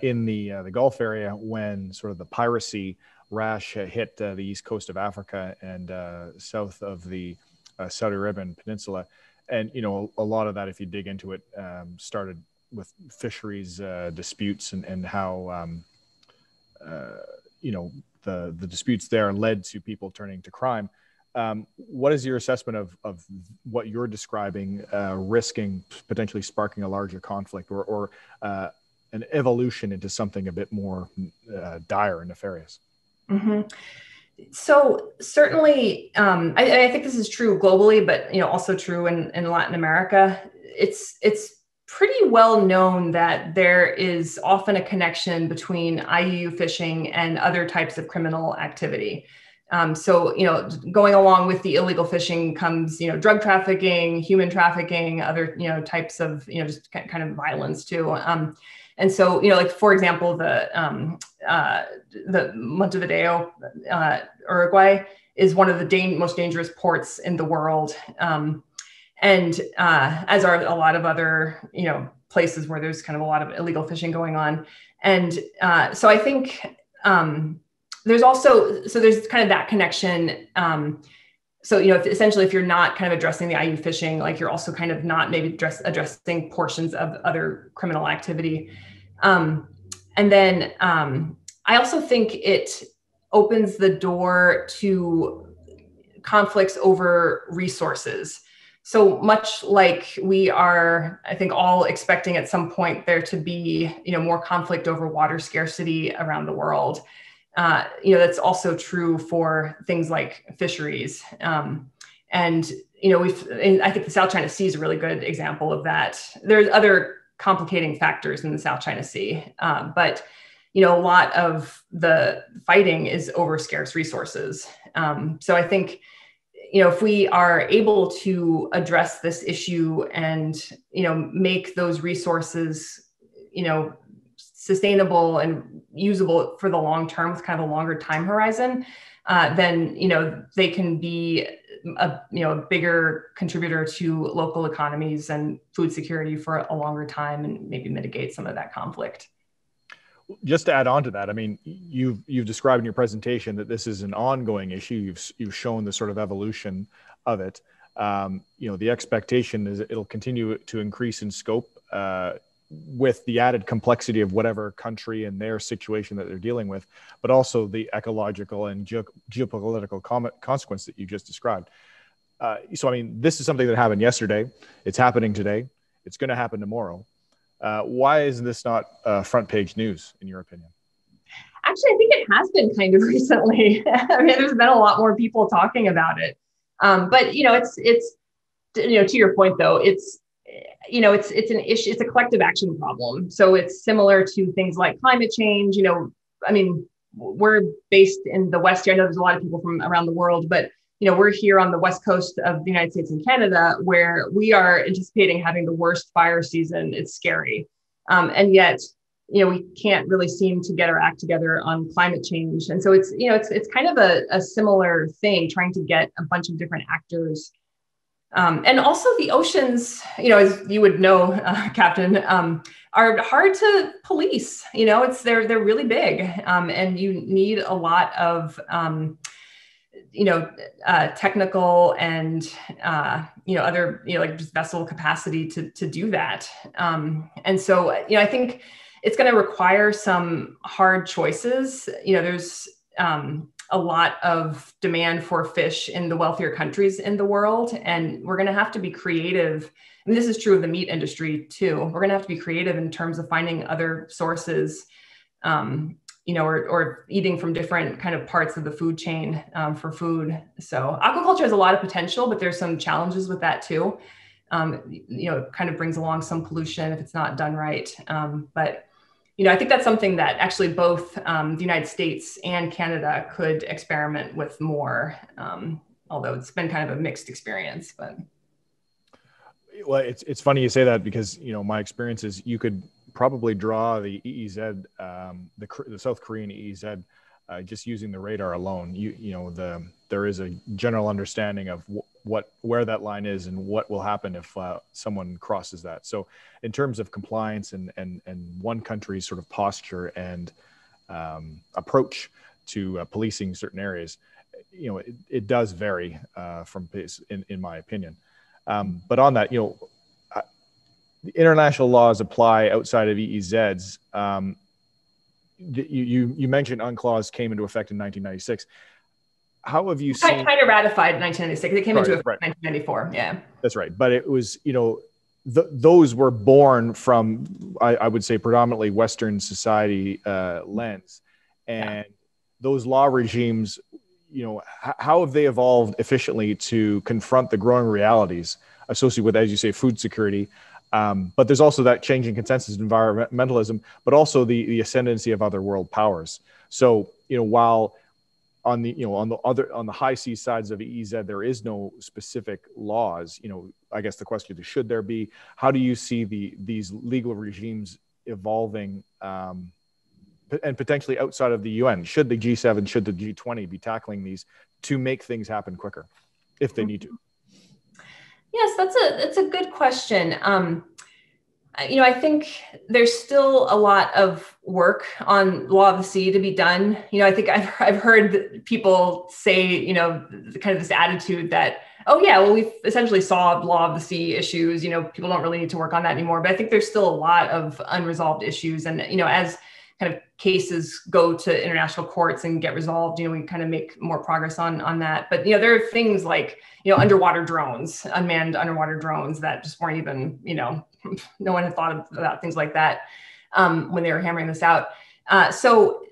in the Gulf area when sort of the piracy rash hit the east coast of Africa and south of the Saudi Arabian Peninsula. And, a lot of that, if you dig into it, started with fisheries disputes and how, the disputes there led to people turning to crime. What is your assessment of what you're describing, risking potentially sparking a larger conflict or an evolution into something a bit more dire and nefarious? Mm-hmm. So certainly, I think this is true globally, but also true in Latin America. It's pretty well known that there is often a connection between IUU fishing and other types of criminal activity. So going along with the illegal fishing comes drug trafficking, human trafficking, other types of just kind of violence too. And so, like, for example, the Montevideo, Uruguay is one of the most dangerous ports in the world. And as are a lot of other, places where there's kind of a lot of illegal fishing going on. And so I think there's kind of that connection. So, if you're not kind of addressing the IUU fishing, like you're also kind of not maybe addressing portions of other criminal activity. And then I also think it opens the door to conflicts over resources. So much like we are, I think, all expecting at some point there to be, more conflict over water scarcity around the world. That's also true for things like fisheries. I think the South China Sea is a really good example of that. There's other complicating factors in the South China Sea, but a lot of the fighting is over scarce resources. So I think, if we are able to address this issue and, make those resources, sustainable and usable for the long term with kind of a longer time horizon, then, they can be a bigger contributor to local economies and food security for a longer time and maybe mitigate some of that conflict. Just to add on to that, I mean, you've described in your presentation that this is an ongoing issue. You've shown the sort of evolution of it. The expectation is that it'll continue to increase in scope with the added complexity of whatever country and their situation that they're dealing with, but also the ecological and geopolitical consequence that you just described. So, I mean, this is something that happened yesterday. It's happening today. It's going to happen tomorrow. Why is this not front page news, in your opinion? Actually, I think it has been kind of recently. I mean, there's been a lot more people talking about it. But it's to your point though, it's an issue. It's a collective action problem. So it's similar to things like climate change. I mean, we're based in the West here. I know there's a lot of people from around the world, but we're here on the West Coast of the United States and Canada, where we are anticipating having the worst fire season. It's scary. And yet, we can't really seem to get our act together on climate change. And so it's kind of a similar thing, trying to get a bunch of different actors. And also the oceans, as you would know, Captain, are hard to police. They're really big, and you need a lot of technical and other like just vessel capacity to do that. And so I think it's going to require some hard choices. There's a lot of demand for fish in the wealthier countries in the world, and we're going to have to be creative. And this is true of the meat industry too. We're going to have to be creative in terms of finding other sources, or eating from different kind of parts of the food chain for food. So aquaculture has a lot of potential, but there's some challenges with that too. It kind of brings along some pollution if it's not done right. But I think that's something that actually both the United States and Canada could experiment with more, although it's been kind of a mixed experience. But well, it's funny you say that, because my experience is you could probably draw the EEZ, the South Korean EEZ, just using the radar alone. There is a general understanding of where that line is and what will happen if someone crosses that. So in terms of compliance and one country's sort of posture and approach to policing certain areas, it does vary from in my opinion. But on that, the international laws apply outside of EEZs. You mentioned UNCLOS came into effect in 1996. How have you seen? Kind of ratified in 1996. It came into effect in 1994. Yeah, that's right. But it was, those were born from, I would say, predominantly Western society lens, and those law regimes, how have they evolved efficiently to confront the growing realities associated with, as you say, food security? But there's also that changing consensus of environmentalism, but also the ascendancy of other world powers. So, while on the high sea sides of EEZ, there is no specific laws, I guess the question is, should there be? How do you see these legal regimes evolving, and potentially outside of the UN? Should the G7, should the G20 be tackling these to make things happen quicker if they need to? Yes, that's a good question. I think there's still a lot of work on law of the sea to be done. I think I've heard people say, kind of this attitude that, oh yeah, well, we've essentially solved law of the sea issues. People don't really need to work on that anymore. But I think there's still a lot of unresolved issues. And, as kind of cases go to international courts and get resolved, we kind of make more progress on that. But, there are things like, underwater drones, unmanned underwater drones that just weren't even, no one had thought about things like that when they were hammering this out. So,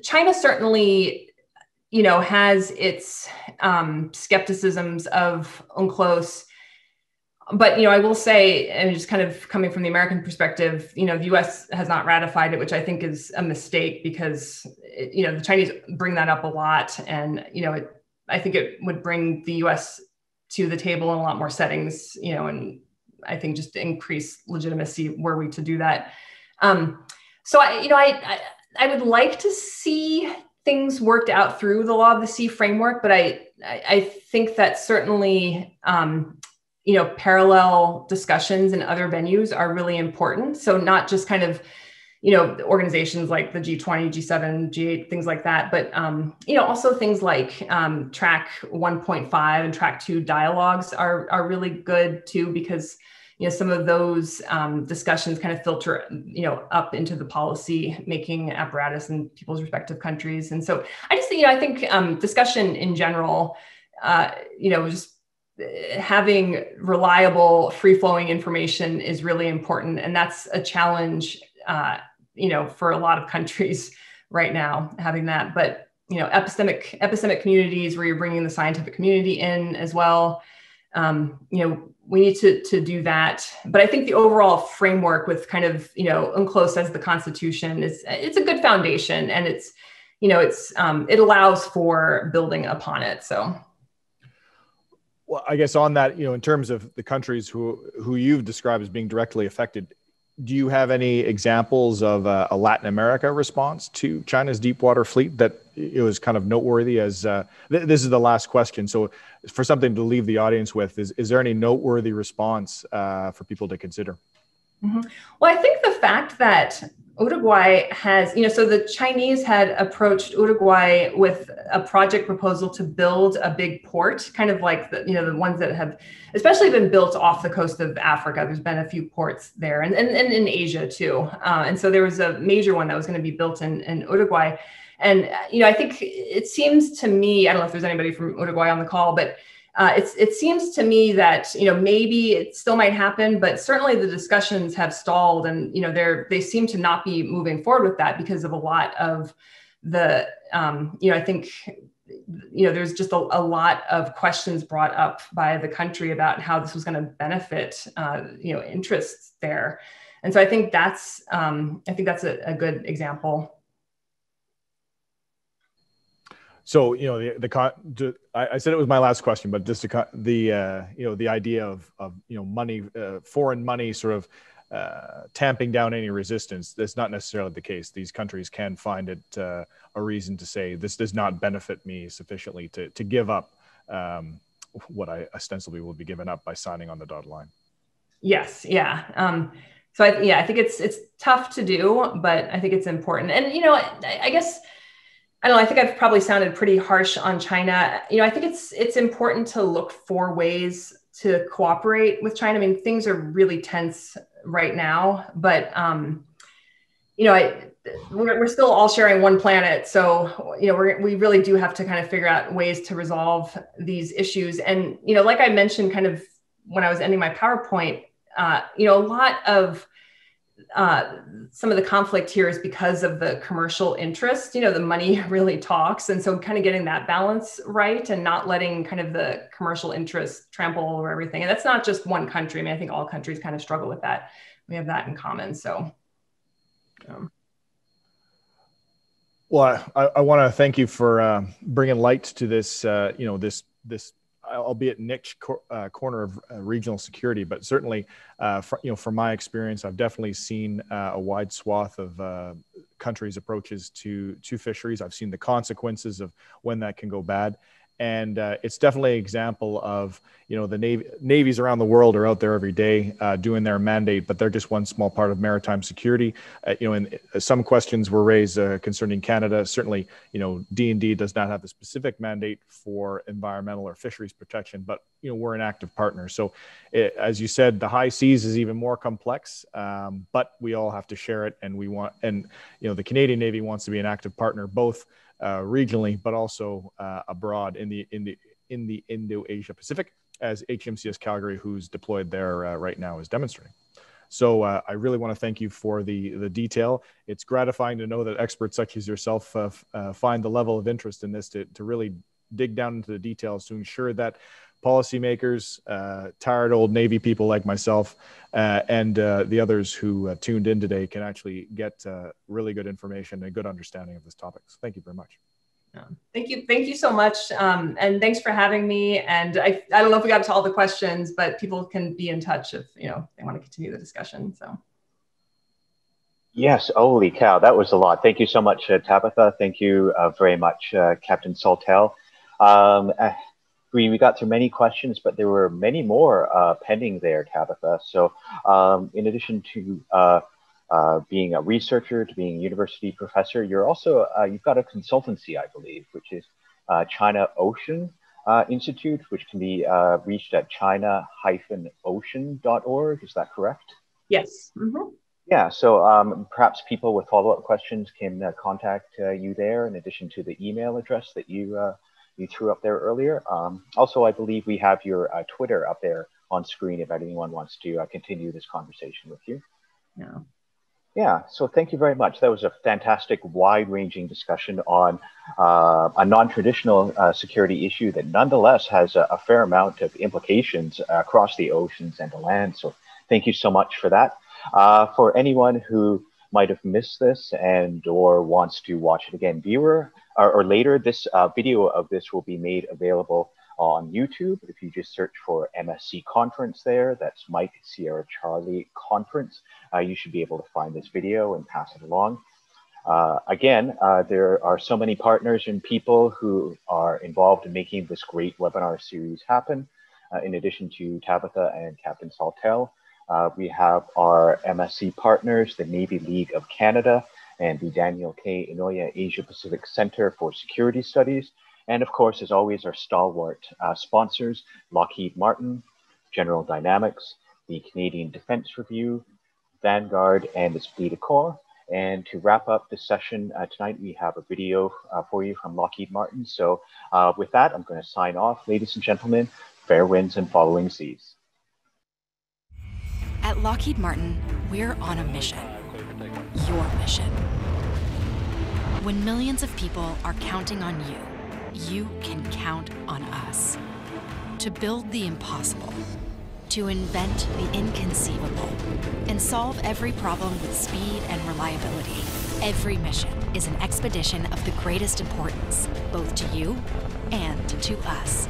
China certainly, has its skepticisms of UNCLOS. But, I will say, and just kind of coming from the American perspective, the U.S. has not ratified it, which I think is a mistake, because, the Chinese bring that up a lot. And, I think it would bring the U.S. to the table in a lot more settings, and I think just increase legitimacy were we to do that. So, I would like to see things worked out through the law of the sea framework, but I think that certainly, parallel discussions in other venues are really important. So not just kind of, organizations like the G20, G7, G8, things like that, but, also things like track 1.5 and track 2 dialogues are really good too, because, some of those discussions kind of filter, up into the policy making apparatus in people's respective countries. And so I just think, I think discussion in general, just having reliable, free-flowing information is really important, and that's a challenge, for a lot of countries right now, having that. But epistemic communities where you're bringing the scientific community in as well. We need to do that. But I think the overall framework with kind of UNCLOS as the Constitution it's a good foundation, and it allows for building upon it. So. Well, I guess on that, in terms of the countries who you've described as being directly affected, do you have any examples of a Latin America response to China's deep water fleet that it was kind of noteworthy? As this is the last question, so for something to leave the audience with, is there any noteworthy response for people to consider? Mm-hmm. Well, I think the fact that Uruguay has, so the Chinese had approached Uruguay with a project proposal to build a big port, kind of like the ones that have especially been built off the coast of Africa. There's been a few ports there, and in Asia too. And so there was a major one that was going to be built in Uruguay. And, I think it seems to me, I don't know if there's anybody from Uruguay on the call, but it seems to me that, maybe it still might happen, but certainly the discussions have stalled, and, they seem to not be moving forward with that because of a lot of the, I think, there's just a lot of questions brought up by the country about how this was going to benefit, interests there. And so I think that's a good example. So, I said it was my last question, but just the idea of money, foreign money, sort of tamping down any resistance. That's not necessarily the case. These countries can find it a reason to say this does not benefit me sufficiently to give up what I ostensibly will be given up by signing on the dotted line. Yes, yeah. So I think it's tough to do, but I think it's important. And I guess. I don't know, I think I've probably sounded pretty harsh on China. I think it's important to look for ways to cooperate with China. I mean, things are really tense right now, but we're still all sharing one planet. So, we really do have to kind of figure out ways to resolve these issues. And, like I mentioned kind of when I was ending my PowerPoint, a lot of some of the conflict here is because of the commercial interest. The money really talks. And so kind of getting that balance right and not letting kind of the commercial interest trample over everything. And that's not just one country. I mean, I think all countries kind of struggle with that. We have that in common. So. Well, I want to thank you for bringing light to this, this albeit niche corner of regional security, but certainly, from my experience, I've definitely seen a wide swath of countries' approaches to fisheries. I've seen the consequences of when that can go bad. And it's definitely an example of, the navies around the world are out there every day doing their mandate, but they're just one small part of maritime security. And some questions were raised concerning Canada. Certainly, D&D does not have the specific mandate for environmental or fisheries protection, but, we're an active partner. So as you said, the high seas is even more complex, but we all have to share it. And the Canadian Navy wants to be an active partner, both regionally, but also abroad in the Indo-Asia Pacific, as HMCS Calgary, who's deployed there right now, is demonstrating. So I really want to thank you for the detail. It's gratifying to know that experts such as yourself find the level of interest in this to really dig down into the details to ensure that policymakers, tired old Navy people like myself, and the others who tuned in today can actually get really good information and a good understanding of this topic. So thank you very much. Thank you so much, and thanks for having me. And I don't know if we got to all the questions, but people can be in touch if they want to continue the discussion. So. Yes, holy cow, that was a lot. Thank you so much, Tabitha. Thank you very much, Captain Saltel. We got through many questions, but there were many more pending there, Tabitha. So in addition to being a researcher, to being a university professor, you're also, you've got a consultancy, I believe, which is China Ocean Institute, which can be reached at china-ocean.org. Is that correct? Yes. Mm-hmm. Yeah, so perhaps people with follow-up questions can contact you there in addition to the email address that you you threw up there earlier. Also, I believe we have your Twitter up there on screen if anyone wants to continue this conversation with you. Yeah. Yeah, so thank you very much. That was a fantastic, wide-ranging discussion on a non-traditional security issue that nonetheless has a fair amount of implications across the oceans and the land. So thank you so much for that. For anyone who might have missed this and or wants to watch it again, viewer, or later, this video of this will be made available on YouTube. If you just search for MSC Conference there, that's Mike Sierra Charlie Conference, you should be able to find this video and pass it along. Again, there are so many partners and people who are involved in making this great webinar series happen. In addition to Tabitha and Captain Saltel, we have our MSC partners, the Navy League of Canada and the Daniel K. Inouye Asia Pacific Center for Security Studies. And of course, as always, our stalwart sponsors, Lockheed Martin, General Dynamics, the Canadian Defense Review, Vanguard, and Esprit de Corps. And to wrap up this session tonight, we have a video for you from Lockheed Martin. So with that, I'm going to sign off. Ladies and gentlemen, fair winds and following seas. At Lockheed Martin, we're on a mission. Your mission. When millions of people are counting on you, you can count on us. To build the impossible, to invent the inconceivable, and solve every problem with speed and reliability. Every mission is an expedition of the greatest importance, both to you and to us.